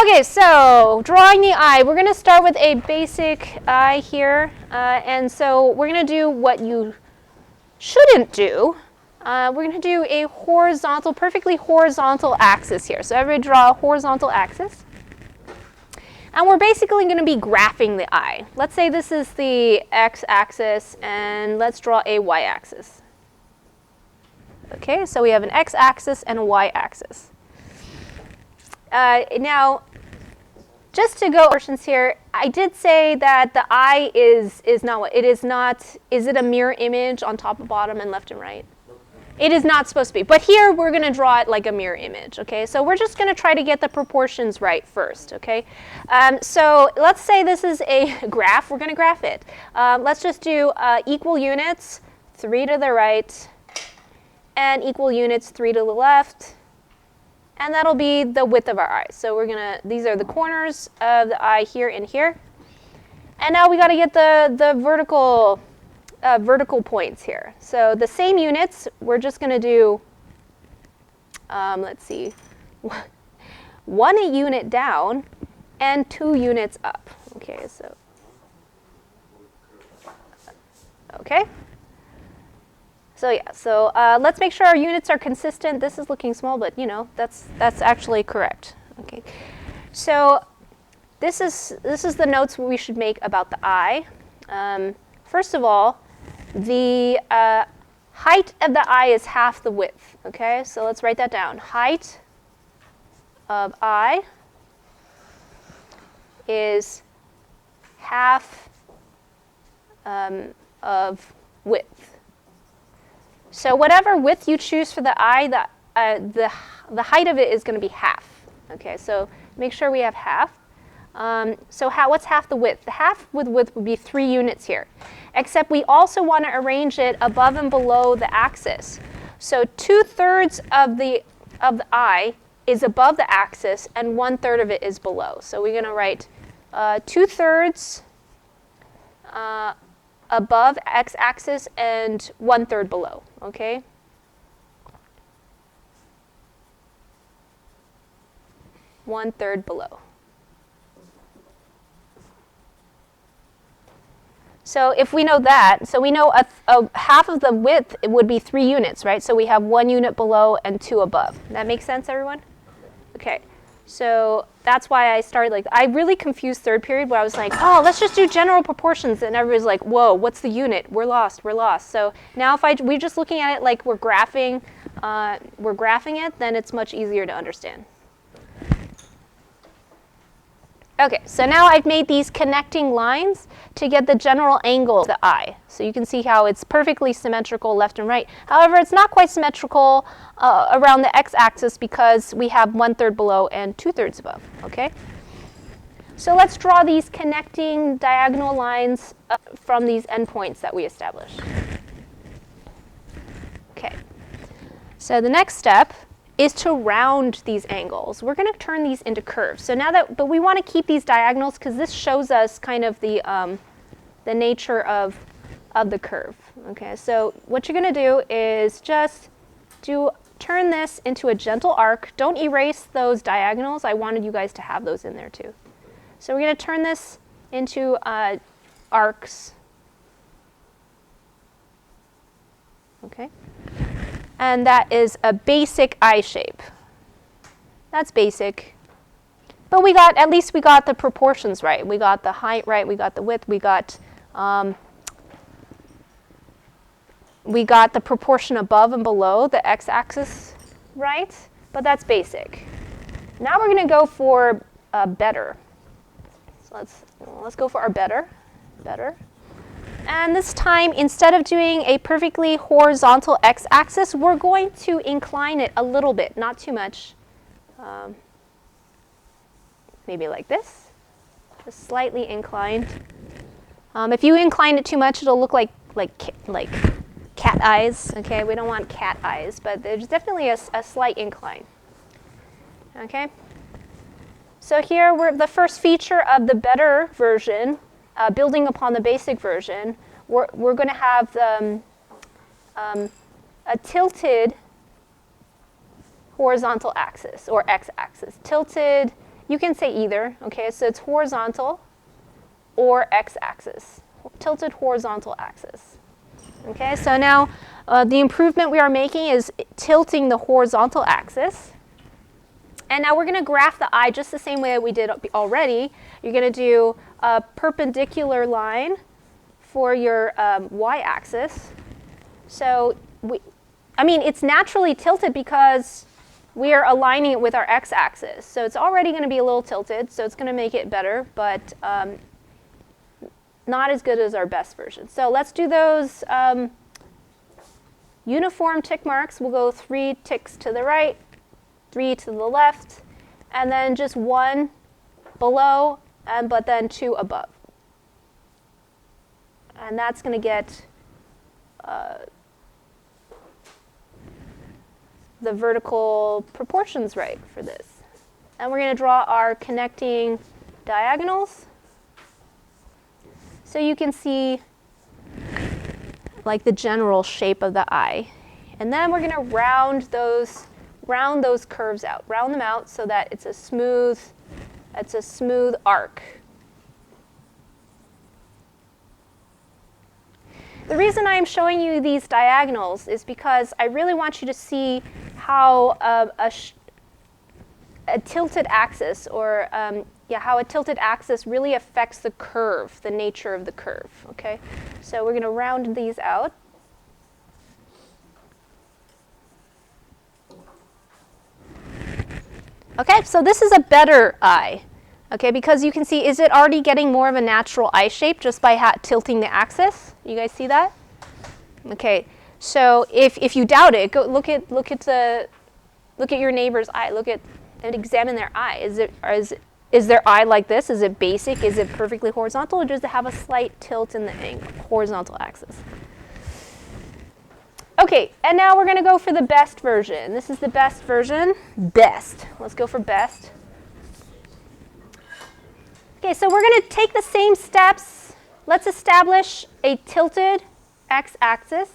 Okay, so drawing the eye. We're going to start with a basic eye here. And so we're going to do what you shouldn't do. We're going to do a horizontal, perfectly horizontal axis here. So everybody draw a horizontal axis. And we're basically going to be graphing the eye. Let's say this is the x-axis, and let's draw a y-axis. Okay, so we have an x-axis and a y-axis. Now, just to go portions here, I did say that the eye is not what it is not. Is it a mirror image on top and bottom and left and right? It is not supposed to be. But here we're going to draw it like a mirror image. Okay, so we're just going to try to get the proportions right first. Okay, so let's say this is a graph. We're going to graph it. Let's just do equal units, 3 to the right, and equal units, 3 to the left. And that'll be the width of our eye. So we're gonna, these are the corners of the eye here and here. And now we gotta get the vertical points here. So the same units, we're just gonna do, let's see, 1 unit down and 2 units up. Okay, so, okay. So yeah, so let's make sure our units are consistent. This is looking small, but you know, that's actually correct. Okay, so this is the notes we should make about the eye. First of all, the height of the eye is half the width. Okay, so let's write that down. Height of eye is half of width. So whatever width you choose for the eye, the height of it is going to be half. Okay, so make sure we have half. So what's half the width? The half with width would be 3 units here. Except we also want to arrange it above and below the axis. So 2/3 of the eye is above the axis, and 1/3 of it is below. So we're going to write 2/3 above x-axis and 1/3 below, okay? One-third below. So if we know that, so we know a half of the width it would be 3 units, right? So we have 1 unit below and 2 above. That makes sense, everyone? Okay. So that's why I started like, I really confused third period where I was like, oh, let's just do general proportions. And everybody's like, whoa, what's the unit? We're lost, we're lost. So now if we're just looking at it like we're graphing it, then it's much easier to understand. Okay, so now I've made these connecting lines to get the general angle of the eye. So you can see how it's perfectly symmetrical left and right. However, it's not quite symmetrical around the x-axis because we have 1/3 below and 2/3 above, okay? So let's draw these connecting diagonal lines from these endpoints that we established. Okay, so the next step is to round these angles. We're going to turn these into curves. So now that, but we want to keep these diagonals because this shows us kind of the nature of the curve. Okay, so what you're going to do is just turn this into a gentle arc. Don't erase those diagonals. I wanted you guys to have those in there too. So we're going to turn this into arcs. Okay. And that is a basic eye shape. That's basic. But at least we got the proportions right. We got the height right, we got the width, we got the proportion above and below the x-axis right, but that's basic. Now we're going to go for better. So let's go for our better. And this time, instead of doing a perfectly horizontal x-axis, we're going to incline it a little bit, not too much. Maybe like this, just slightly inclined. If you incline it too much, it'll look like cat eyes. Okay, we don't want cat eyes, but there's definitely a slight incline. Okay. So here the first feature of the better version. Building upon the basic version, we're going to have a tilted horizontal axis, or x-axis. Tilted You can say either, okay? So it's horizontal or x-axis, tilted horizontal axis. Okay, so now the improvement we are making is tilting the horizontal axis. And now we're going to graph the eye just the same way that we did already. You're going to do a perpendicular line for your y-axis. So it's naturally tilted because we are aligning it with our x-axis. So it's already going to be a little tilted, so it's going to make it better, but not as good as our best version. So let's do those uniform tick marks. We'll go 3 ticks to the right, 3 to the left, and then just 1 below, but then 2 above. And that's going to get the vertical proportions right for this. And we're going to draw our connecting diagonals. So you can see like the general shape of the eye. And then we're going to round those curves out, round them out so that it's a smooth arc. The reason I'm showing you these diagonals is because I really want you to see how a tilted axis, or how a tilted axis really affects the curve, the nature of the curve. Okay, so we're going to round these out. Okay, so this is a better eye. Okay, because you can see, is it already getting more of a natural eye shape just by tilting the axis? You guys see that? Okay, so if you doubt it, go look at your neighbor's eye. Look at and examine their eye. Is their eye like this? Is it basic? Is it perfectly horizontal, or does it have a slight tilt in the horizontal axis? Okay, and now we're going to go for the best version. This is the best version. Best. Let's go for best. Okay, so we're going to take the same steps. Let's establish a tilted x-axis.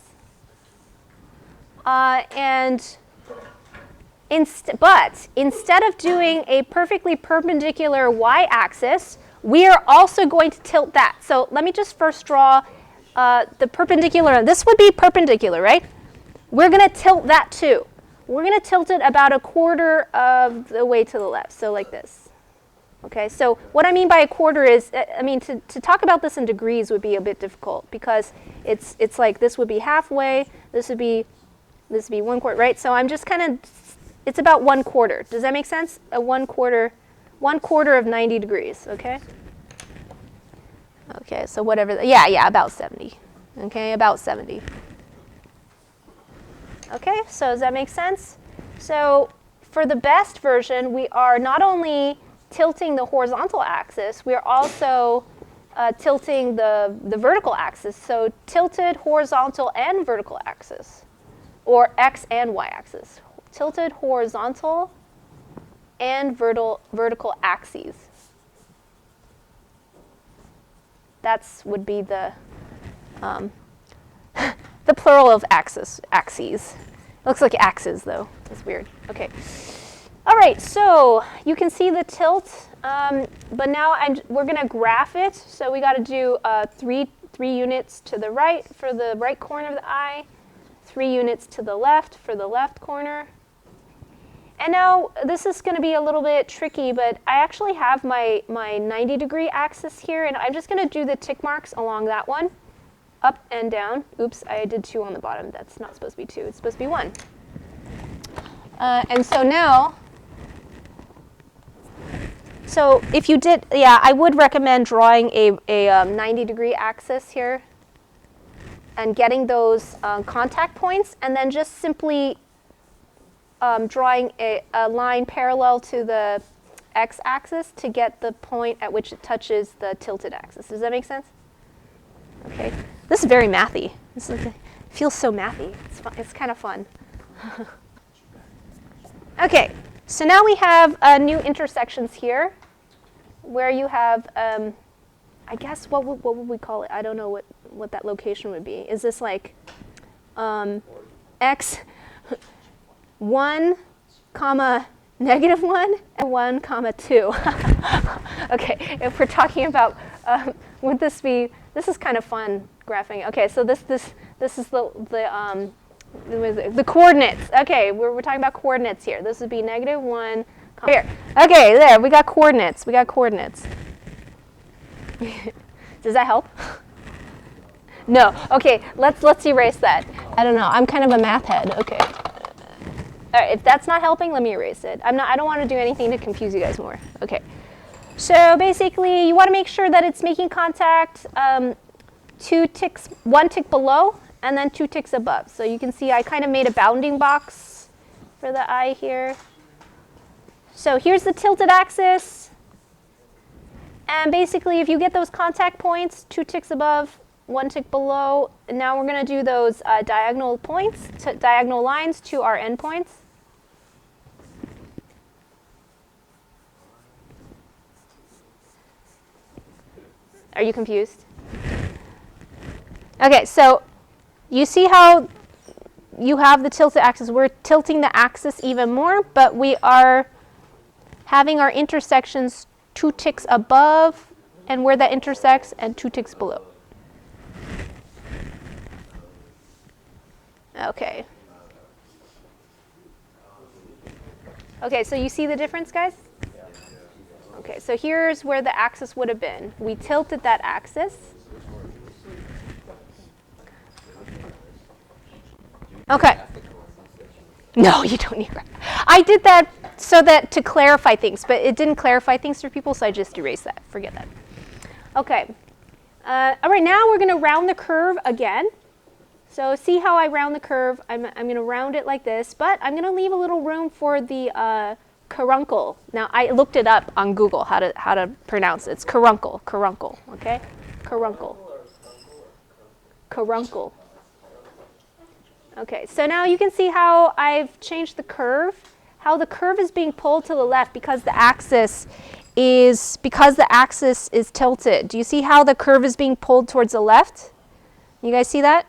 But instead of doing a perfectly perpendicular y-axis, we are also going to tilt that. So let me just first draw the perpendicular. This would be perpendicular, right? We're going to tilt that too. We're going to tilt it about 1/4 of the way to the left, so like this. Okay, so what I mean by 1/4 is, to talk about this in degrees would be a bit difficult because it's like this would be halfway, this would be 1/4, right? So I'm just kind of, it's about 1/4. Does that make sense? A 1/4 of 90 degrees, okay? Okay, so whatever, about 70. Okay, about 70. Okay, so does that make sense? So for the best version, we are not only tilting the horizontal axis, we are also tilting the vertical axis. So tilted horizontal and vertical axis, or x and y axis. Tilted horizontal and vertical axes. That's would be the the plural of axes. It looks like axes though. That's weird. Okay. All right, so you can see the tilt, but now we're going to graph it. So we got to do 3 units to the right for the right corner of the eye, 3 units to the left for the left corner. And now this is going to be a little bit tricky, but I actually have my 90-degree axis here, and I'm just going to do the tick marks along that one, up and down. Oops, I did 2 on the bottom. That's not supposed to be 2. It's supposed to be 1. And so now, so if you did, I would recommend drawing a 90-degree axis here and getting those contact points, and then just simply drawing a line parallel to the x-axis to get the point at which it touches the tilted axis. Does that make sense? Okay. This is very mathy. It feels so mathy. It's fun. It's kind of fun. Okay. So now we have new intersections here, where you have, I guess, what would we call it? I don't know what that location would be. Is this like x 1, -1 and 1, comma 2. Okay, if we're talking about, would this be, this is kind of fun graphing. Okay, so this is the coordinates. Okay, we're talking about coordinates here. This would be -1, comma, here. Okay, there, we got coordinates. We got coordinates. Does that help? No. Okay, let's erase that. I don't know. I'm kind of a math head. Okay. All right, if that's not helping, let me erase it. I don't want to do anything to confuse you guys more. Okay. So basically, you want to make sure that it's making contact 2 ticks, 1 tick below, and then 2 ticks above. So you can see I kind of made a bounding box for the eye here. So here's the tilted axis. And basically, if you get those contact points, 2 ticks above, 1 tick below, and now we're going to do those diagonal points, diagonal lines to our endpoints. Are you confused? Okay, so you see how you have the tilted axis. We're tilting the axis even more, but we are having our intersections 2 ticks above and where that intersects and 2 ticks below. Okay. Okay, so you see the difference, guys? Okay, so here's where the axis would have been. We tilted that axis. Okay. No, you don't need graph. I did that so that to clarify things, but it didn't clarify things for people, so I just erased that. Forget that. Okay. All right, now we're going to round the curve again. So see how I round the curve? I'm going to round it like this, but I'm going to leave a little room for the caruncle. Now, I looked it up on Google how to pronounce it. It's caruncle, caruncle, okay? Caruncle. Caruncle. Okay, so now you can see how I've changed the curve, how the curve is being pulled to the left because the axis is tilted. Do you see how the curve is being pulled towards the left? You guys see that?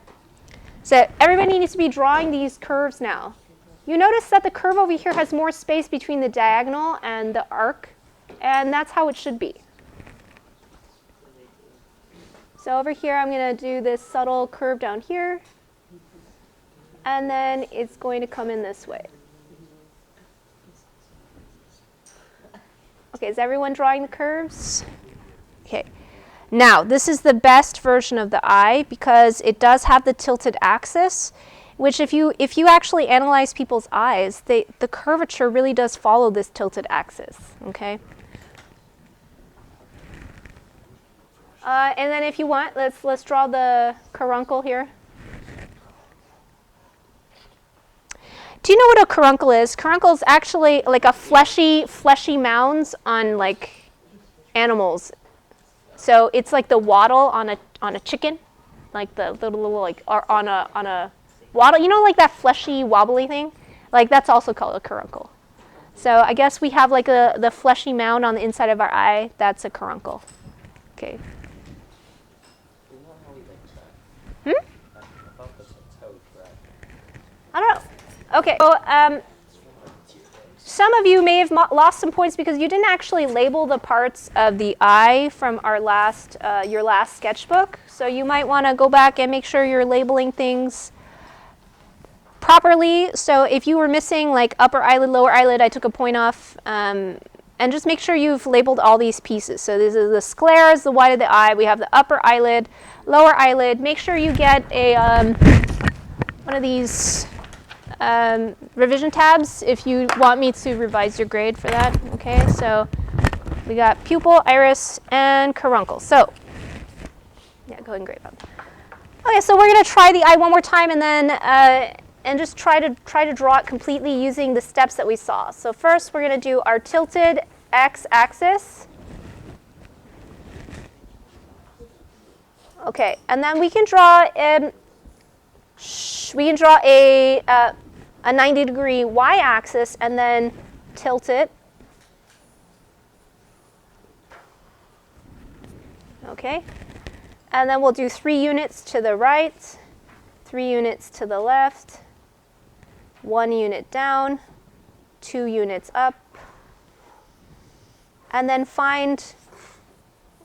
So everybody needs to be drawing these curves now. You notice that the curve over here has more space between the diagonal and the arc, and that's how it should be. So over here, I'm going to do this subtle curve down here, and then it's going to come in this way. Okay, is everyone drawing the curves? Okay. Now, this is the best version of the eye because it does have the tilted axis, which if you actually analyze people's eyes, the curvature really does follow this tilted axis, okay? And then if you want, let's draw the caruncle here. Do you know what a caruncle is? Caruncle is actually like a fleshy mounds on like animals. So it's like the wattle on a chicken, like the little like or on a wattle. You know, like that fleshy wobbly thing. Like that's also called a caruncle. So I guess we have like the fleshy mound on the inside of our eye. That's a caruncle. Okay. I don't know. Okay. So some of you may have lost some points because you didn't actually label the parts of the eye from our your last sketchbook. So you might want to go back and make sure you're labeling things properly. So if you were missing like upper eyelid, lower eyelid, I took a point off. And just make sure you've labeled all these pieces. So this is the sclera, the white of the eye. We have the upper eyelid, lower eyelid. Make sure you get a one of these revision tabs if you want me to revise your grade for that. Okay, so we got pupil, iris, and caruncle. So yeah, go ahead and grade them. Okay, so we're going to try the eye one more time and then and just try to draw it completely using the steps that we saw. So first, we're going to do our tilted x-axis. Okay, and then we can draw a 90-degree y-axis and then tilt it. Okay, and then we'll do 3 units to the right, 3 units to the left, 1 unit down, 2 units up, and then find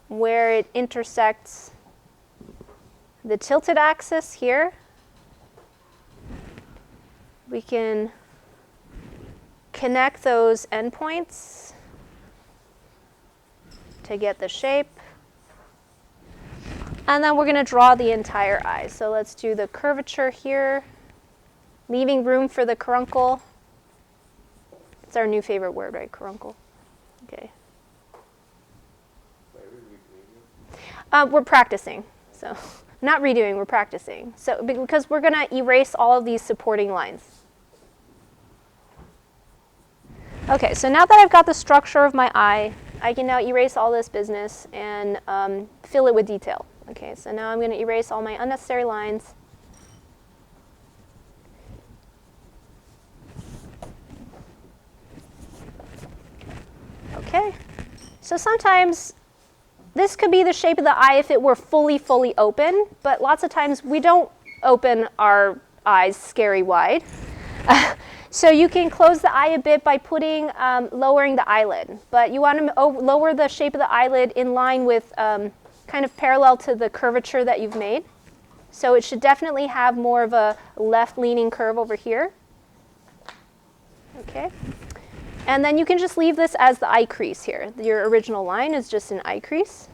where it intersects the tilted axis here. We can connect those endpoints to get the shape. And then we're going to draw the entire eye. So let's do the curvature here, leaving room for the caruncle. It's our new favorite word, right? Caruncle. Okay. We're practicing. So not redoing, we're practicing. So because we're going to erase all of these supporting lines. Okay, so now that I've got the structure of my eye, I can now erase all this business and fill it with detail. Okay, so now I'm going to erase all my unnecessary lines. Okay, so sometimes this could be the shape of the eye if it were fully open, but lots of times we don't open our eyes scary wide. So you can close the eye a bit by lowering the eyelid, but you want to lower the shape of the eyelid in line with kind of parallel to the curvature that you've made. So it should definitely have more of a left-leaning curve over here. Okay. And then you can just leave this as the eye crease here. Your original line is just an eye crease.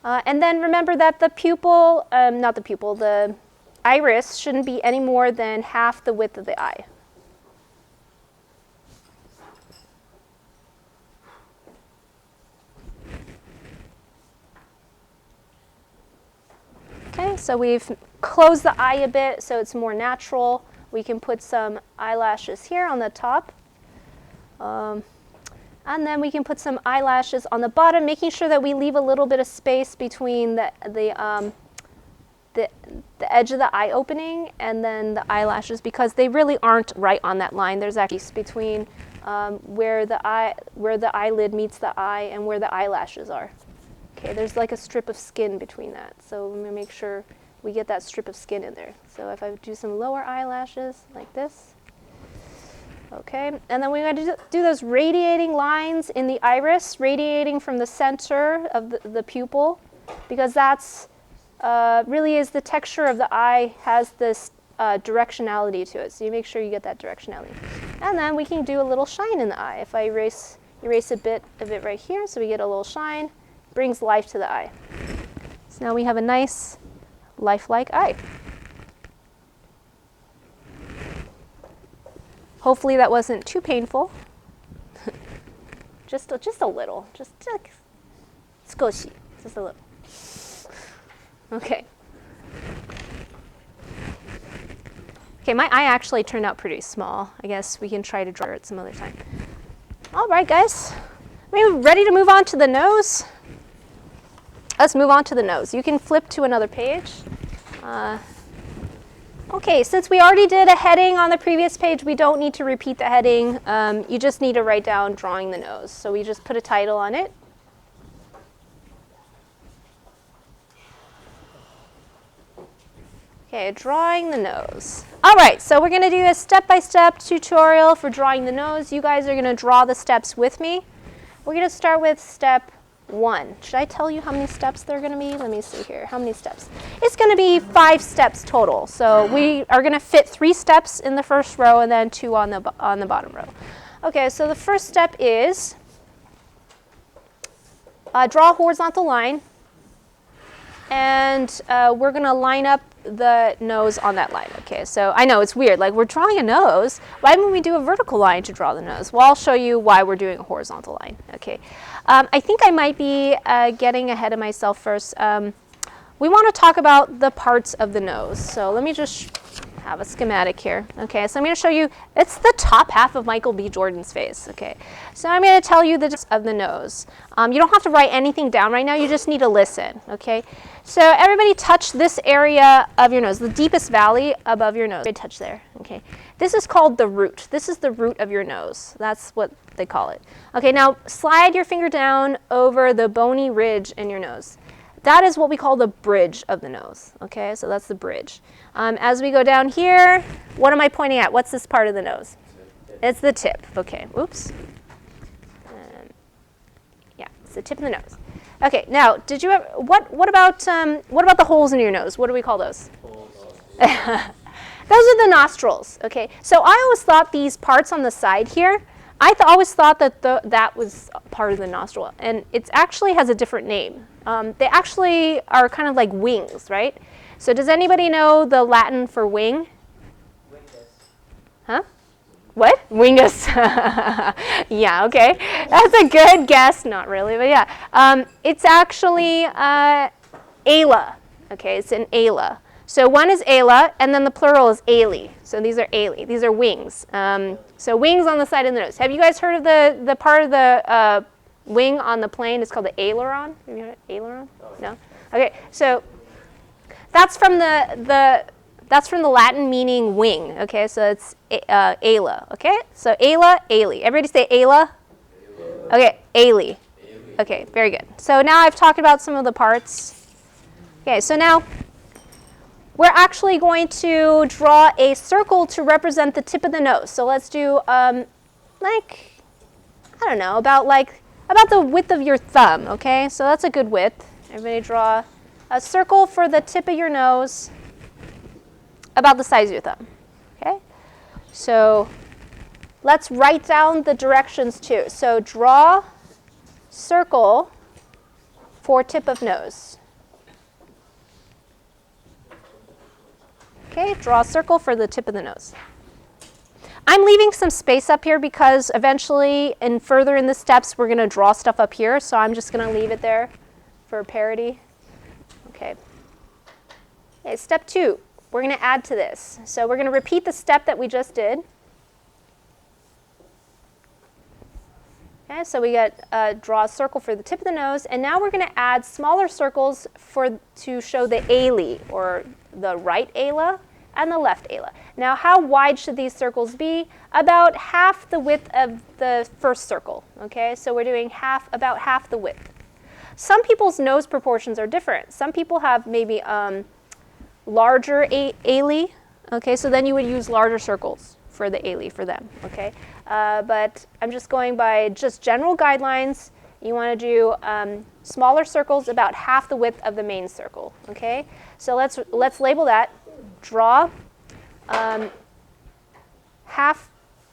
And then remember that the pupil, the iris shouldn't be any more than half the width of the eye. Okay, so we've closed the eye a bit so it's more natural. We can put some eyelashes here on the top. And then we can put some eyelashes on the bottom, making sure that we leave a little bit of space between the edge of the eye opening and then the eyelashes, because they really aren't right on that line. There's actually space between where the eyelid meets the eye and where the eyelashes are. Okay, there's like a strip of skin between that. So we're going to make sure we get that strip of skin in there. So if I do some lower eyelashes like this. Okay, and then we're going to do those radiating lines in the iris, radiating from the center of the pupil, because that's really is the texture of the eye has this directionality to it. So you make sure you get that directionality. And then we can do a little shine in the eye. If I erase a bit of it right here, so we get a little shine, brings life to the eye. So now we have a nice lifelike eye. Hopefully that wasn't too painful. just a little, just skoshi, just a little. Okay. Okay, my eye actually turned out pretty small. I guess we can try to draw it some other time. All right, guys. Maybe ready to move on to the nose? Let's move on to the nose. You can flip to another page. Okay, since we already did a heading on the previous page, we don't need to repeat the heading. You just need to write down drawing the nose. So we just put a title on it. Okay, drawing the nose. All right, so we're going to do a step-by-step tutorial for drawing the nose. You guys are going to draw the steps with me. We're going to start with step 1. Should I tell you how many steps there are going to be? Let me see here. How many steps? It's going to be 5 steps total. So we are going to fit 3 steps in the first row and then 2 on the bottom row. Okay, so the first step is draw a horizontal line. And we're going to line up the nose on that line. Okay, so I know it's weird. Like, we're drawing a nose. Why wouldn't we do a vertical line to draw the nose? Well, I'll show you why we're doing a horizontal line. Okay, I think I might be getting ahead of myself first. We want to talk about the parts of the nose. So let me just have a schematic here. Okay, so I'm going to show you, it's the top half of Michael B. Jordan's face. Okay, so I'm going to tell you the gist of the nose. You don't have to write anything down right now, you just need to listen. Okay, so everybody touch this area of your nose, the deepest valley above your nose. Touch there. Okay, this is called the root. This is the root of your nose. That's what they call it. Okay, now slide your finger down over the bony ridge in your nose. That is what we call the bridge of the nose. Okay, so that's the bridge. As we go down here, what am I pointing at? What's this part of the nose? It's the tip. Okay, oops. It's the tip of the nose. Okay, now, did you have, what about the holes in your nose? What do we call those? Those are the nostrils, okay? So I always thought these parts on the side here, always thought that that was part of the nostril, and it actually has a different name. They actually are kind of like wings, right? So does anybody know the Latin for wing? Wingus. Huh? What? Wingus. Yeah, okay. That's a good guess. Not really, but yeah. It's actually ala. Okay, it's an ala. So one is ala, and then the plural is ali. So these are ali. These are wings. So wings on the side of the nose. Have you guys heard of the part of the wing on the plane? It's called the aileron. Have you heard of aileron? No? Okay, so that's from the Latin meaning wing. Okay, so it's ala. Okay, so ala, ali. Everybody say ala? Okay, ali. Okay, very good. So now I've talked about some of the parts. Okay, so now we're actually going to draw a circle to represent the tip of the nose. So let's do like, I don't know, about the width of your thumb, okay? So that's a good width. Everybody draw a circle for the tip of your nose about the size of your thumb, okay? So let's write down the directions too. So draw circle for tip of nose. Okay, draw a circle for the tip of the nose. I'm leaving some space up here because eventually and further in the steps we're going to draw stuff up here, so I'm just going to leave it there for parity. Okay. Okay, step 2, we're going to add to this. So we're going to repeat the step that we just did. Okay, so we got draw a circle for the tip of the nose, and now we're going to add smaller circles to show the ali, or the right ala and the left ala. Now, how wide should these circles be? About half the width of the first circle. Okay, so we're doing about half the width. Some people's nose proportions are different. Some people have maybe larger ali. Okay, so then you would use larger circles for the ali for them. Okay, but I'm just going by just general guidelines. You want to do smaller circles about half the width of the main circle. Okay, so let's label that. Draw half.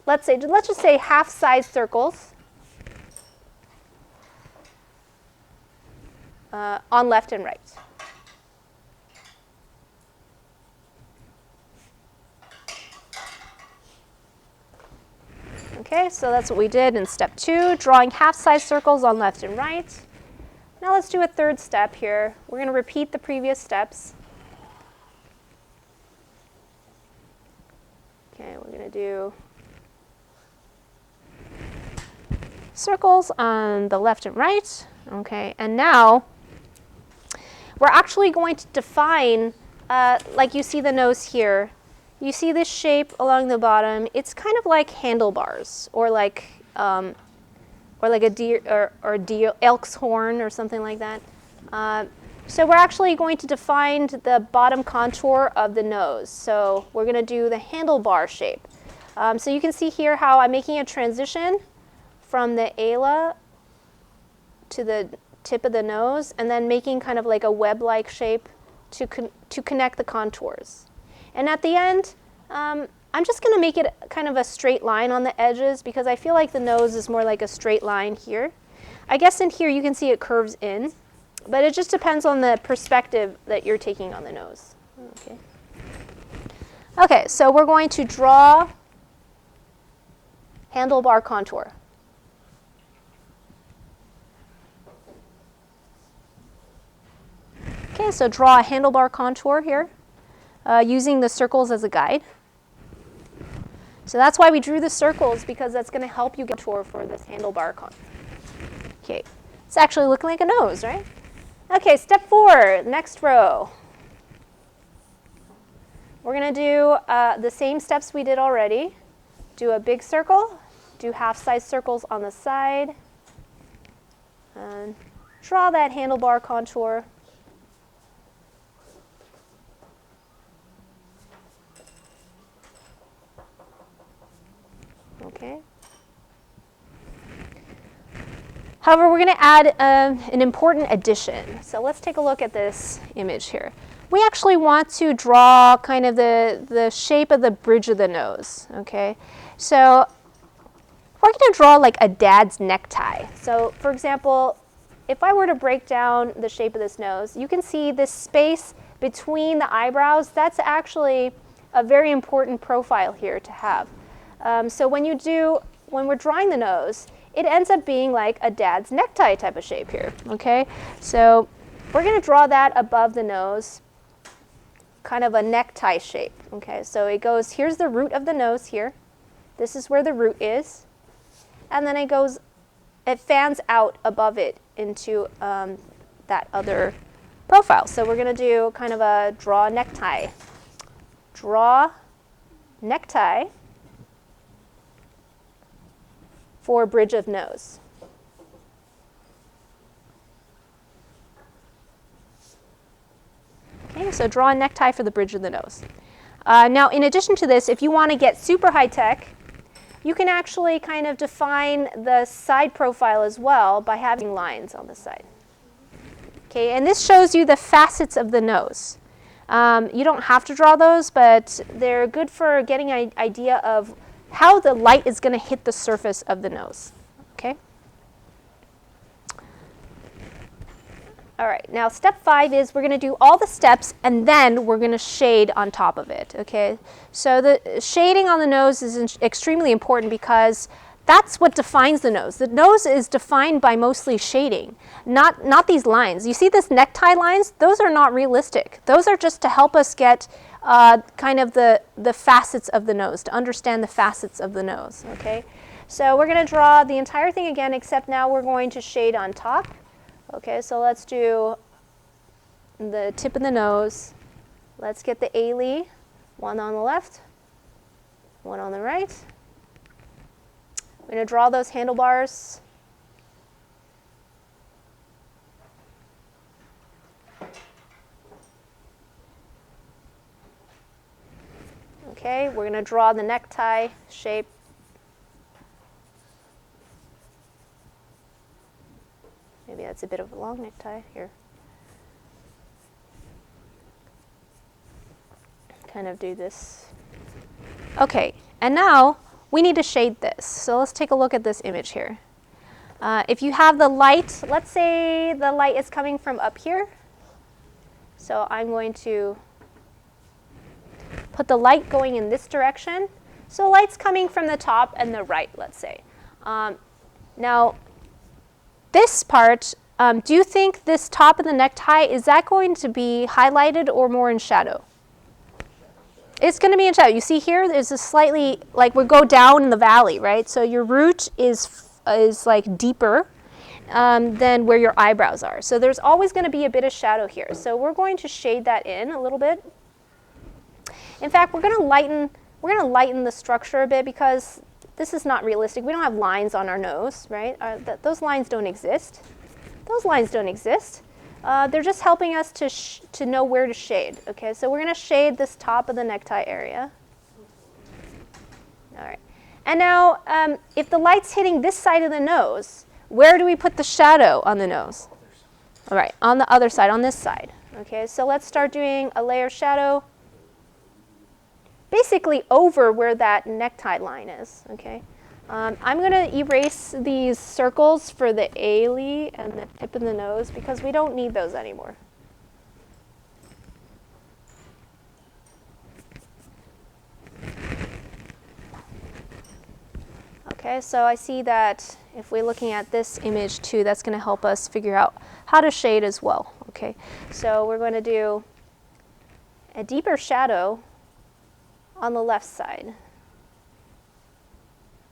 Let's just say half-size circles on left and right. Okay, so that's what we did in step 2, drawing half-size circles on left and right. Now let's do a third step here. We're going to repeat the previous steps. Okay, we're going to do circles on the left and right. Okay, and now we're actually going to define, like you see the nose here. You see this shape along the bottom. It's kind of like handlebars, or like a deer or deer elk's horn or something like that. So we're actually going to define the bottom contour of the nose. So we're going to do the handlebar shape. So you can see here how I'm making a transition from the ala to the tip of the nose, and then making kind of like a web-like shape to connect the contours. And at the end, I'm just going to make it kind of a straight line on the edges because I feel like the nose is more like a straight line here. I guess in here you can see it curves in, but it just depends on the perspective that you're taking on the nose. Okay. Okay, so we're going to draw handlebar contour. Okay, so draw a handlebar contour here. Using the circles as a guide. So that's why we drew the circles, because that's going to help you get a contour for this handlebar contour. Okay, it's actually looking like a nose, right? Okay, step 4, next row. We're going to do the same steps we did already. Do a big circle, do half-size circles on the side, and draw that handlebar contour. Okay. However, we're going to add an important addition. So let's take a look at this image here. We actually want to draw kind of the shape of the bridge of the nose, okay? So we're going to draw like a dad's necktie. So for example, if I were to break down the shape of this nose, you can see this space between the eyebrows. That's actually a very important profile here to have. So when we're drawing the nose, it ends up being like a dad's necktie type of shape here, okay? So we're going to draw that above the nose, kind of a necktie shape, okay? So it goes, here's the root of the nose here. This is where the root is. And then it fans out above it into that other profile. So we're going to do kind of a draw necktie. Draw necktie for bridge of nose. Okay, so draw a necktie for the bridge of the nose. Now, in addition to this, if you want to get super high tech, you can actually kind of define the side profile as well by having lines on the side. Okay, and this shows you the facets of the nose. You don't have to draw those, but they're good for getting an idea of how the light is going to hit the surface of the nose. Okay? All right, now step 5 is we're going to do all the steps and then we're going to shade on top of it, okay? So the shading on the nose is extremely important because that's what defines the nose. The nose is defined by mostly shading, not these lines. You see this necktie lines? Those are not realistic. Those are just to help us get kind of the facets of the nose, to understand the facets of the nose, okay? So we're going to draw the entire thing again, except now we're going to shade on top. Okay, so let's do the tip of the nose. Let's get the ale, one on the left, one on the right. We're going to draw those handlebars. Okay, we're going to draw the necktie shape. Maybe that's a bit of a long necktie here. Kind of do this. Okay, and now we need to shade this. So let's take a look at this image here. If you have the light, let's say the light is coming from up here. So I'm going to put the light going in this direction. So light's coming from the top and the right, let's say. Now, this part, do you think this top of the necktie, is that going to be highlighted or more in shadow? It's going to be in shadow. You see here, there's a slightly, like we go down in the valley, right? So your root is like deeper than where your eyebrows are. So there's always going to be a bit of shadow here. So we're going to shade that in a little bit. In fact, we're going to lighten the structure a bit because this is not realistic. We don't have lines on our nose, right? Those lines don't exist. Those lines don't exist. They're just helping us to know where to shade. Okay, so we're going to shade this top of the necktie area. All right. And now, if the light's hitting this side of the nose, where do we put the shadow on the nose? All right, on the other side, on this side. Okay, so let's start doing a layer shadow. Basically over where that necktie line is, okay? I'm going to erase these circles for the ale and the tip of the nose because we don't need those anymore. Okay, so I see that if we're looking at this image too, that's going to help us figure out how to shade as well, okay? So we're going to do a deeper shadow on the left side,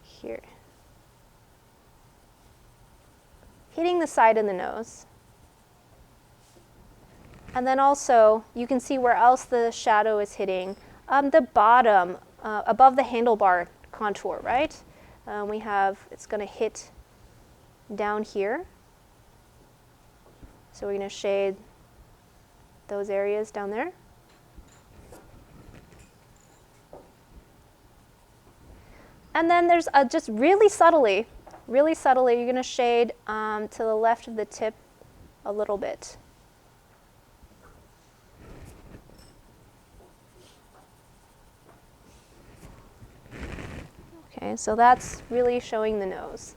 here. Hitting the side of the nose. And then also, you can see where else the shadow is hitting. The bottom, above the handlebar contour, right? It's going to hit down here. So we're going to shade those areas down there. And then there's just really subtly, really subtly, you're going to shade to the left of the tip a little bit. Okay, so that's really showing the nose.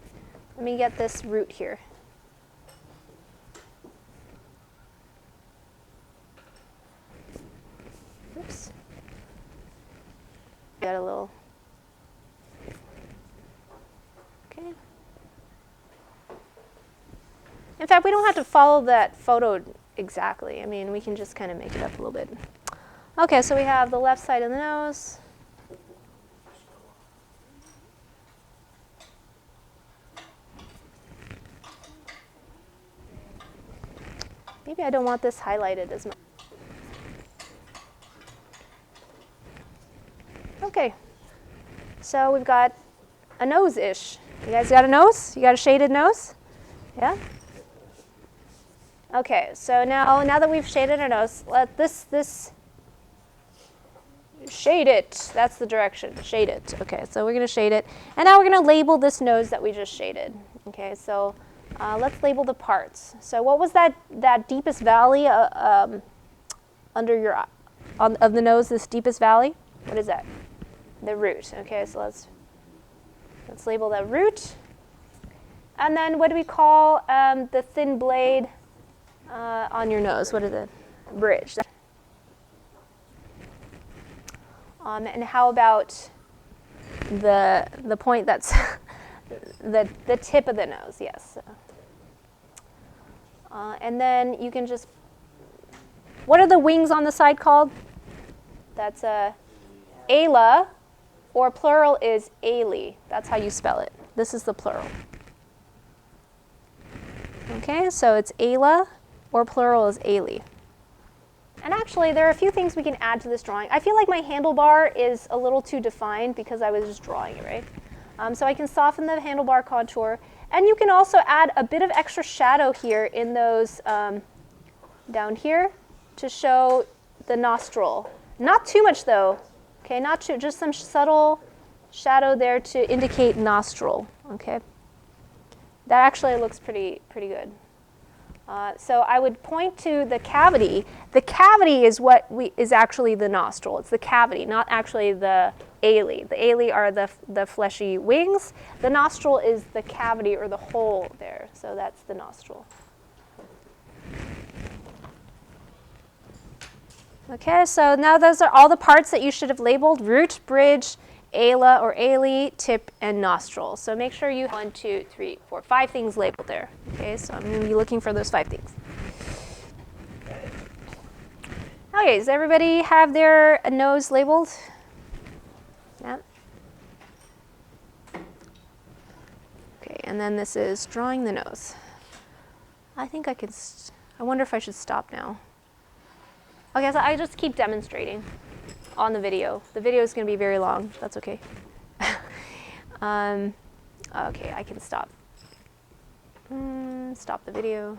Let me get this root here. Oops. Got a little. Okay. In fact, we don't have to follow that photo exactly. I mean, we can just kind of make it up a little bit. Okay, so we have the left side of the nose. Maybe I don't want this highlighted as much. Okay, so we've got a nose-ish. You guys got a nose? You got a shaded nose? Yeah? Okay, so now that we've shaded our nose, let this shade it. That's the direction, shade it. Okay, so we're gonna shade it. And now we're gonna label this nose that we just shaded. Okay, so let's label the parts. So what was that deepest valley under your of the nose? This deepest valley. What is that? The root. Okay, so let's label that root. And then what do we call the thin blade on your nose? What is it? Bridge. And how about the point that's the tip of the nose? Yes. And then you can just, what are the wings on the side called? That's a ala, or plural is ali. That's how you spell it. This is the plural. Okay, so it's ala, or plural is ali. And actually, there are a few things we can add to this drawing. I feel like my handlebar is a little too defined because I was just drawing it, right? So I can soften the handlebar contour. And you can also add a bit of extra shadow here in those down here to show the nostril. Not too much though, okay? Not too, just some subtle shadow there to indicate nostril, okay? That actually looks pretty good. So I would point to the cavity. The cavity is what is actually the nostril. It's the cavity, not actually the ali. The ali are the fleshy wings. The nostril is the cavity or the hole there. So that's the nostril. Okay, so now those are all the parts that you should have labeled: root, bridge, ala or ali, tip, and nostril. So make sure you have 1, 2, 3, 4, 5 things labeled there. Okay, so I'm going to be looking for those 5 things. Okay, does everybody have their nose labeled? Yeah. Okay, and then this is drawing the nose. I think I could, I wonder if I should stop now. Okay, so I just keep demonstrating on the video. The video is going to be very long. That's okay. Okay, I can stop. Stop the video.